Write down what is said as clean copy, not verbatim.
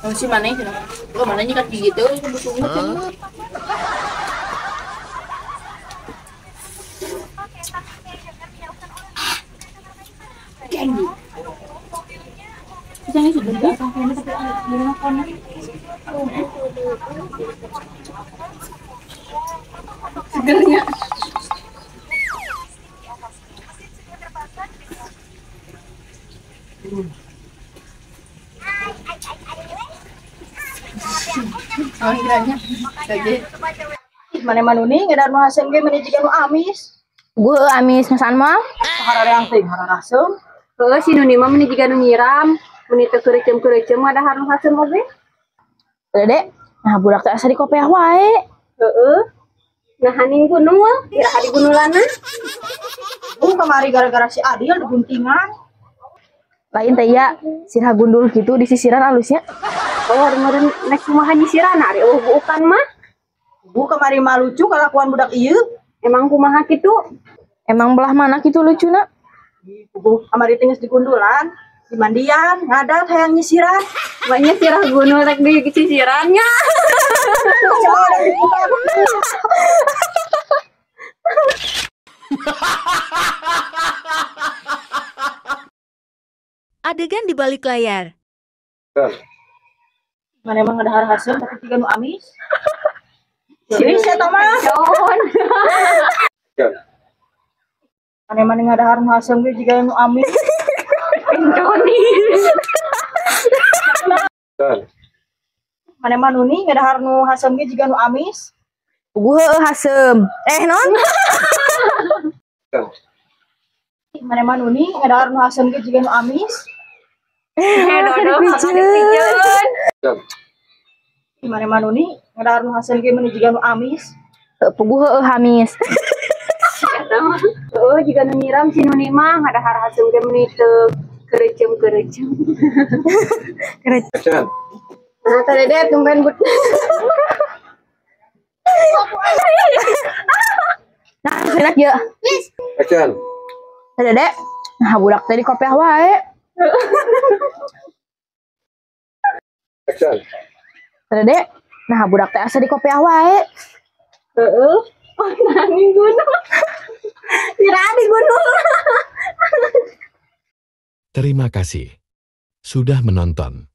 Oh, si mana itu? Oh, mana nyikat gigi tuh? Sebetulnya kan. Candy. Jangan sudah di atas ini tapi di rumah kono. Segernya. Oh, kiranya. Jadi Mana manuni ngedar nu haseum ge meuni jiga nu amis. Gue amis ngesan mah. Harare yang teuing harana haseum. Heeh, si Nuni mah meuni jiga nu nyiram, meuni teu keureum-keureum ada harus haseum oge. Dede, nah budak teh asa di kopiah wae. Heeh. Nah haning gunung mah, kira di gunulana. Kamari gara-gara si Adil diguntingan. Lain teh ya, sirah gundul gitu di sisiran alusnya. Oh, meureun nek kumaha nyisirana ari eueuh buukan mah. Kamari mah lucu kalakuan budak ieu. Emang kumaha kitu? Emang belah mana gitu lucuna? Kamari teh geus digundulan, di mandian, ngadat hayang nyisiran. Banyak sirah gunul rek di sisirannya. Adegan di balik layar. Mana emang ada haseum tapi tiga nu amis. Jadi saya tahu mah. Mana emang ada haseum ge jiga nu amis. Joni. Mana emang nuni ada nu haseum ge jiga nu amis. Gue hasem. Non? Mana emang nuni ada nu haseum ge jiga nu amis. Dodo pijeun. Mana emang nuni ada nu haseum ge meuni jiga nu amis. Puguh hamis. Oh, jika nu nyiram si Nuni mah ada har haseum ge meuni teu keureum-keureum. Nah, tadi deh tumben but. Nah, enak ya. Action. Dede, nah budak teh di kopiah wae. Action. Dede, nah budak teh asa di kopiah wae. Heeh. Oh, nani gunung. Kira di gunung. Terima kasih sudah menonton.